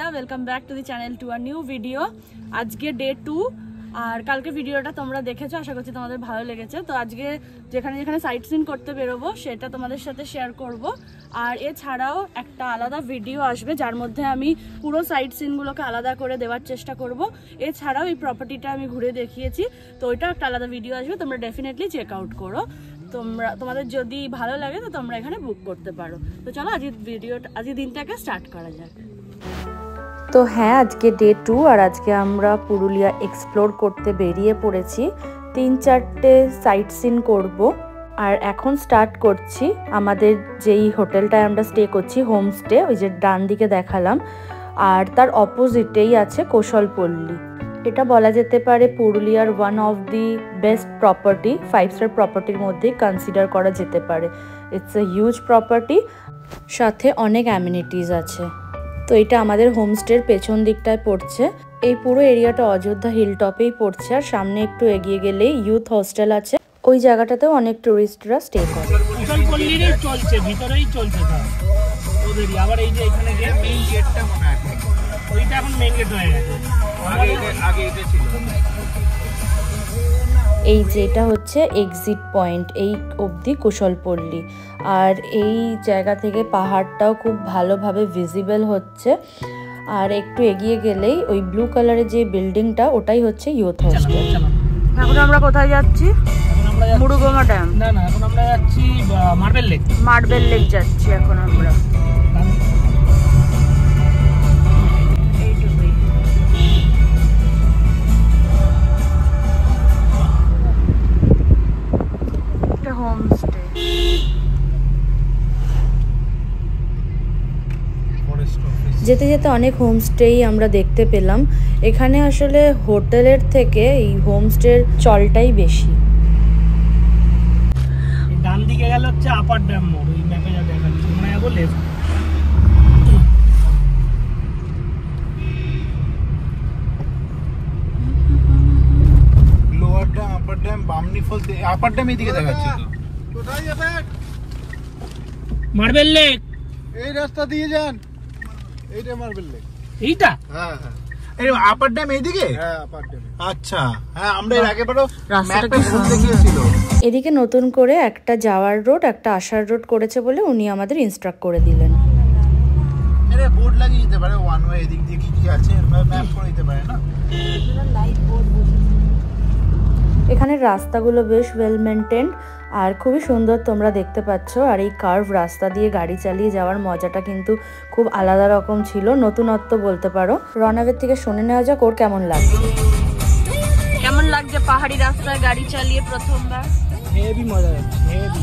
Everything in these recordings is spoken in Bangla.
বন্ধুরা, welcome back to the channel to a new video. আজকে ডে 2 আর কালকে ভিডিওটা তোমরা দেখেছো, আশা করছি তোমাদের ভালো লেগেছে। তো আজকে যেখানে যেখানে সাইট সিন করতে বেরোবো সেটা তোমাদের সাথে শেয়ার করব। আর এছাড়াও একটা আলাদা ভিডিও আসবে যার মধ্যে আমি পুরো সাইট সিনগুলোকে আলাদা করে দেওয়ার চেষ্টা করব। এছাড়াও এই প্রপার্টিটা আমি ঘুরে দেখিয়েছি, তো ওইটাও একটা আলাদা ভিডিও আসবে, তোমরা ডেফিনেটলি চেক আউট করো। তোমাদের যদি ভালো লাগে তো তোমরা এখানে বুক করতে পারো। তো চলো আজকের দিনটাকে স্টার্ট করা যাক। তো হ্যাঁ, আজকে ডে 2 আর আজকে আমরা পুরুলিয়া এক্সপ্লোর করতে বেরিয়ে পড়েছি। 3-4টে সাইট সিন করব। আর এখন স্টার্ট করছি আমাদের যেই হোটেলটায় আমরা স্টে করছি, হোমস্টে, ওই যে ডান দিকে দেখালাম, আর তার অপোজিটেই আছে কোশলপল্লী। এটা বলা যেতে পারে পুরুলিয়ার one of the best property, 5-স্টার প্রপার্টির মধ্যেই কনসিডার করা যেতে পারে। ইটস এ হিউজ প্রপার্টি, সাথে অনেক অ্যামিনিটিস আছে। তো এটা আমাদের হোমস্টের পেছন দিকটায় পড়ছে। এই পুরো এরিয়াটা অযোধ্যা হিলটপেই পড়ছে, আর সামনে একটু এগিয়ে গেলেই ইউথ হোস্টেল আছে। ওই জায়গাটাতেও অনেক টুরিস্টরা স্টে করে। চলছে, ভিতরেই চলছে ওদেরই। আবার এই যে এখানে মেইন গেটটা মনে হয় ওইটা এখন মেইন গেট হয়ে গেছে, আগে এটা ছিল। এই যেটা হচ্ছে এক্সিট পয়েন্ট, এই অবধি কুশলপল্লী। আর এই জায়গা থেকে পাহাড়টাও খুব ভালোভাবে ভিজিবল হচ্ছে। আর একটু এগিয়ে গেলেই ওই ব্লু কালারের যে বিল্ডিংটা, ওটাই হচ্ছে ইউথ হোস্টেল। এখন আমরা কোথায় যাচ্ছি? মুরুগমা ড্যাম না, এখন আমরা যাচ্ছি মার্বেল লেক যাচ্ছি এখন আমরা। যেতে যেতে অনেক হোমস্টেই আমরা দেখতে পেলাম। এখানে আসলে হোটেলের থেকে এই হোমস্টের চলটাই বেশি। ডান দিকে গেল হচ্ছে আপার ড্যাম মোড়, ওই ম্যাপে যা দেখাচ্ছে মনে হয় left. Lower dam, upper dam, Bamni falls, upper dam এইদিকে দেখাচ্ছে। তো কোথায় যাবেন? মার্বেল লেক, এই রাস্তা দিয়ে যান। এইটা মার্বেল লেক, এইটা? হ্যাঁ হ্যাঁ, এই আপার ড্যাম এইদিকে। হ্যাঁ, আপার ড্যাম। আচ্ছা, হ্যাঁ, আমরা এর আগে বড় ম্যাপে ভুল দেখিয়েছিল। এদিকে নতুন করে একটা যাওয়ার রোড, একটা আসার রোড করেছে বলে উনি আমাদের ইনস্ট্রাক্ট করে দিলেন। আরে বোর্ড লাগিয়ে দিতে পারে, ওয়ান ওয়ে এদিক দিয়ে কি কি আছে ম্যাপ করে দিতে পারে না। লাইট বোর্ড বসেছে। এখানের রাস্তাগুলো বেশ ওয়েল মেনটেন্ড আর খুবই সুন্দর, তোমরা দেখতে পাচ্ছ। আর এই কার্ভ রাস্তা দিয়ে গাড়ি চালিয়ে যাওয়ার মজাটা কিন্তু খুব আলাদা রকম ছিল, নতুনত্ব বলতে পারো। রণাবের থেকে শুনে নেওয়া যাক ওর কেমন লাগছে পাহাড়ি রাস্তায় গাড়ি চালিয়ে প্রথমবার। হেভি মজা হচ্ছে, হেভি।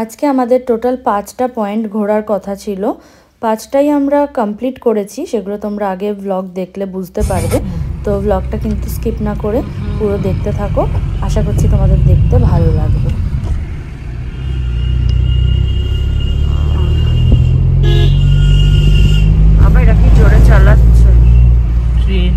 আজকে আমাদের টোটাল 5টা পয়েন্ট ঘোরার কথা ছিল, 5টাই আমরা কমপ্লিট করেছি। সেগুলো তোমরা আগে ব্লগ দেখলে বুঝতে পারবে। তো ব্লগটা কিন্তু স্কিপ না করে পুরো দেখতে থাকো, আশা করছি তোমাদের দেখতে ভালো লাগবে। আবার এটা কি জোরে চালাচ্ছে ট্রেন।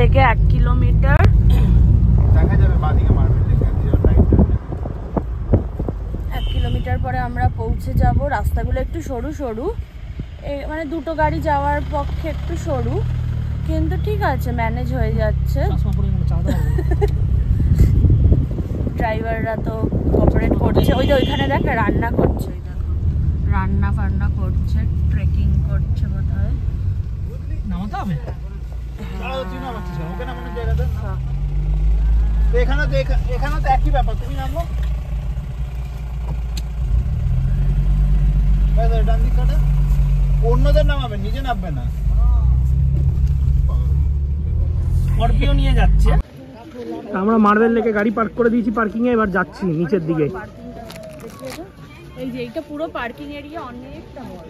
থেকে 1 কিলোমিটার দেখা যাবে বাদিকে মার্বেল লেক। 1 কিলোমিটার পরে আমরা পৌঁছে যাব। রাস্তাগুলো একটু সরু সরু, মানে দুটো গাড়ি যাওয়ার পক্ষে একটু সরু, কিন্তু ঠিক আছে, ম্যানেজ হয়ে যাচ্ছে। ড্রাইভাররা তো কোঅপারেট করছে। ওইখানে দেখ রান্না করছে, রান্না ফান্না করছে, ট্রেকিং করছে বোধহয়। নামাতে হবে। এখানে তো একই ব্যাপার, তুমি নামো ডান দিক কাটা, অন্যদের নামাবে, নিজে নামবে না। স্করপিও নিয়ে যাচ্ছে। আমরা মার্বেল লেকে গাড়ি পার্ক করে দিয়েছি পার্কিং এ, এবার যাচ্ছি নিচের দিকে। এই যে এটা পুরো পার্কিং এরিয়া, অনেকটা বড়।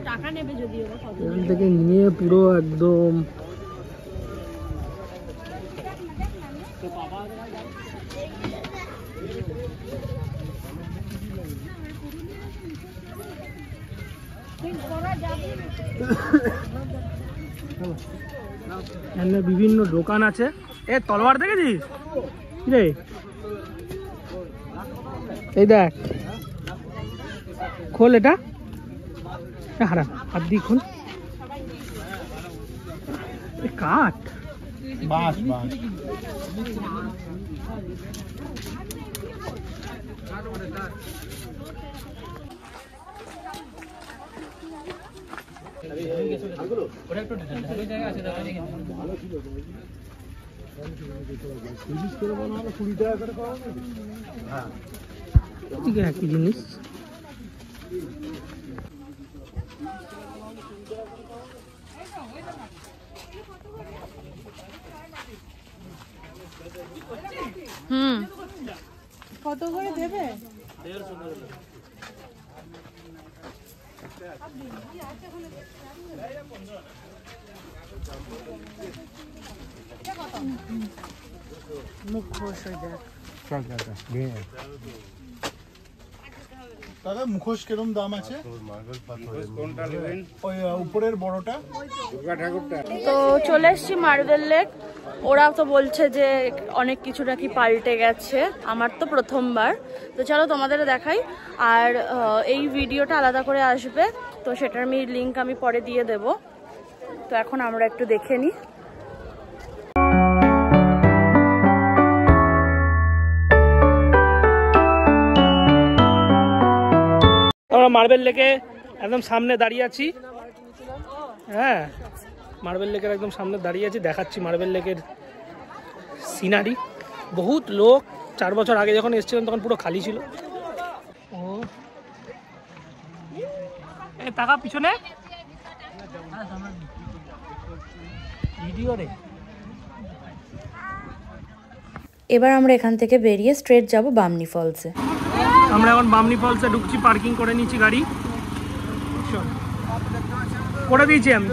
টাকা নেবে যদিও এখান থেকে নিয়ে পুরো একদম এখানে বিভিন্ন দোকান আছে। এ তলোয়ার দেখেছিস রে? এই দেখ, খোল এটা, হারাম হাত দিয়ে খোল। কাঠ, বাঁশ বাঁশ। একই জিনিস। কত করে দেবে? মুখোশ দেখ। দাদা মুখোশ কিরম দাম আছে? ওই উপরের বড়টা। তো চলে এসছি মার্বেল লেক। ওরা তো বলছে যে অনেক কিছু নাকি পাল্টে গেছে, আমার তো প্রথমবার। তো চলো তোমাদের দেখাই। আর এই ভিডিওটা আলাদা করে আসবে, তো সেটার আমি লিঙ্ক আমি পরে দিয়ে দেব। তো এখন আমরা একটু দেখে নিই। আমরা মার্বেল লেকে একদম সামনে দাঁড়িয়ে আছি। হ্যাঁ, মার্বেল লেকের একদম সামনে দাঁড়িয়ে আছি, দেখাচ্ছি মার্বেল লেকের সিনারি। বহুত লোক, 4 বছর আগে যখন এসেছিলাম তখন পুরো খালি ছিল। ও এ টাকা পিছনে ভিডিও রে। এবার আমরা এখান থেকে বেরিয়ে স্ট্রেট যাব বামনি ফলসে। আমরা এখন বামনি ফলসে ঢুকছি, পার্কিং করে নিয়েছি গাড়ি, করে দিয়েছি আমি।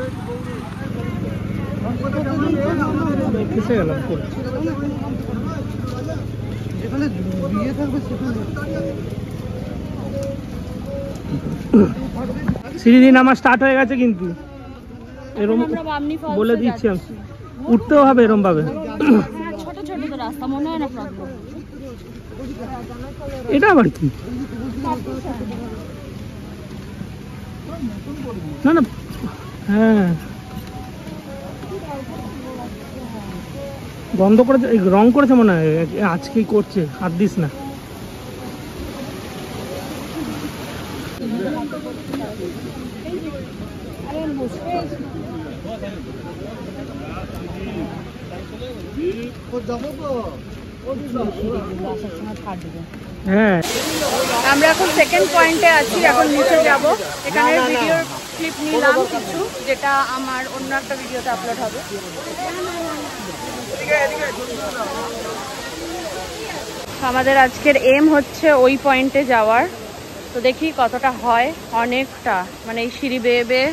কিসে গেলাম? সিঁড়ি দিয়ে নামা স্টার্ট হয়ে গেছে, কিন্তু এরকম বলে দিচ্ছি আমি, উঠতেও হবে এরকম ভাবে। ছোট ছোট তো রাস্তা মনে হয় না প্রবলেম। এটা আবার কি? না না, হ্যাঁ বন্ধ করেছে, রং করেছে মনে হয়, আজকেই করছে, হাত দিস না। হ্যাঁ, আমরা এখন সেকেন্ড পয়েন্টে আছি, এখন নিচে যাব। এখানে ভিডিও ক্লিপ নিলাম কিছু, যেটা আমার অন্য একটা ভিডিওতে আপলোড হবে। আমাদের আজকের এম হচ্ছে ওই পয়েন্টে যাওয়ার। তো দেখি কতটা হয়, অনেকটা, মানে এই সিঁড়ি বেয়ে বেয়ে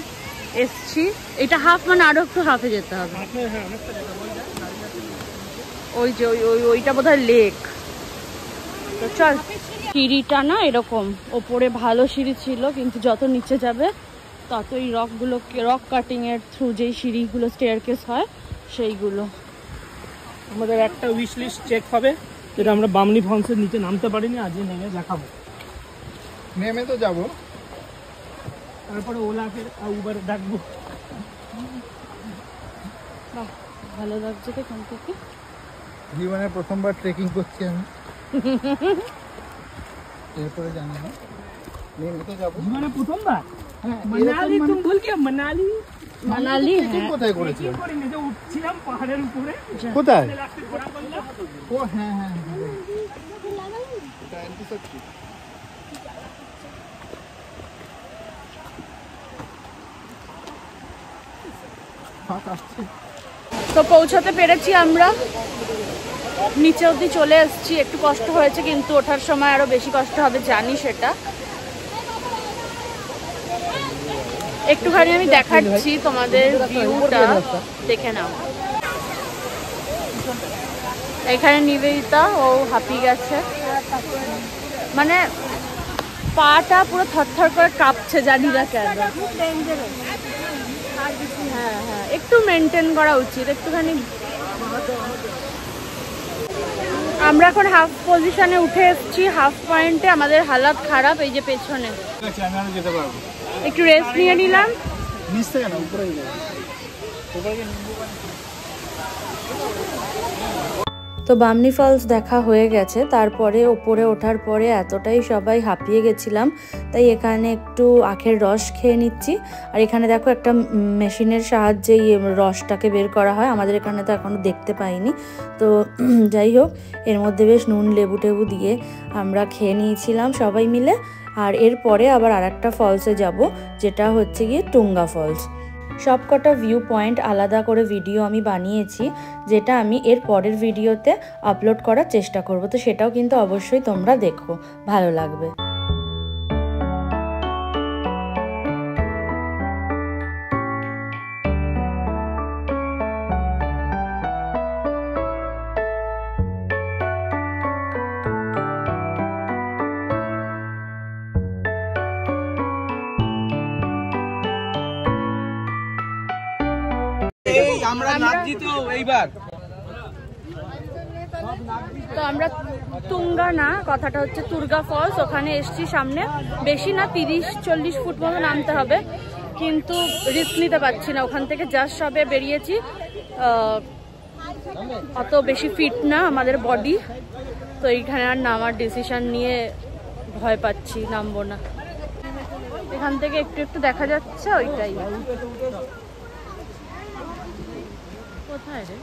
এসছি। এটা হাফ, মানে আরো একটু হাফে যেতে হবে। ওই যে ওইটা বোধহয় লেক। তো চল। সিঁড়িটা না এরকম, ওপরে ভালো সিঁড়ি ছিল, কিন্তু যত নিচে যাবে ততই রক কাটিং এর থ্রু যেই সিঁড়িগুলো স্টেয়ারকেস হয় সেইগুলো। আমাদের একটা উইশ লিস্ট চেক হবে, যেটা আমরা বামনি ফলসের নিচে নামতে পারিনি, আজকে নেমে দেখাবো। নেমে তো যাবো, তারপরে ওলাকে উবারে ডাকবো। ভালো লাগছে তো এখান থেকে। জীবনে প্রথমবার ট্রেকিং করছি আমি, এরপরে জানি না, নেমে তো যাবো। জীবনে প্রথমবার মানালি, তুমি ভুল গিয়ে মানালি। মানালি কোথায় করেছিলাম? করিনি, যে উঠছিলাম পাহাড়ের উপরে। কোথায়? ও হ্যাঁ হ্যাঁ, তো পৌঁছাতে পেরেছি আমরা, নিচে অবধি চলে এসেছি। একটু কষ্ট হয়েছে, কিন্তু ওঠার সময় আরো বেশি কষ্ট হবে জানি সেটা। একটুখানি আমি দেখাচ্ছি তোমাদের ভিউটা, দেখে নাও। এখানে নিবেদিতা, ও হাঁপিয়ে গেছে, মানে পাটা পুরো থরথর করে কাঁপছে, জানি না কেন। হ্যাঁ হ্যাঁ, একটু মেনটেন করা উচিত একটুখানি। আমরা এখন হাফ পজিশনে উঠে এসেছি, হাফ পয়েন্টে। আমাদের হালাত খারাপ, এই যে পেছনে। একটু রেস্ট নিয়ে নিলাম। তো বামনি ফলস দেখা হয়ে গেছে। তারপরে ওপরে ওঠার পরে এতটাই সবাই হাঁপিয়ে গেছিলাম, তাই এখানে একটু আখের রস খেয়ে নিচ্ছি। আর এখানে দেখো একটা মেশিনের সাহায্যে রসটাকে বের করা হয়, আমাদের এখানে তো এখনও দেখতে পাইনি। তো যাই হোক, এর মধ্যে বেশ নুন লেবু টেবু দিয়ে আমরা খেয়ে নিয়েছিলাম সবাই মিলে। আর এরপরে আবার আরেকটা ফলসে যাব, যেটা হচ্ছে গিয়ে টুঙ্গা ফলস। সবকটা ভিউ পয়েন্ট আলাদা করে ভিডিও আমি বানিয়েছি, যেটা আমি এর পরের ভিডিওতে আপলোড করার চেষ্টা করব। তো সেটাও কিন্তু অবশ্যই তোমরা দেখো, ভালো লাগবে। তো আমরা তুঙ্গা না, কথাটা হচ্ছে তুর্গা ফলস, ওখানে এসছি সামনে। বেশি না, 30-40 ফুট মতো নামতে হবে, কিন্তু রিস্ক নিতে পারছি না। ওখান থেকে জাস্ট সবে বেরিয়েছি, অত বেশি ফিট না আমাদের বডি, তো এইখানে আর নামার ডিসিশন নিয়ে ভয় পাচ্ছি, নামবো না। এখান থেকে একটু একটু দেখা যাচ্ছে, ওইটাই। কোথায় রে?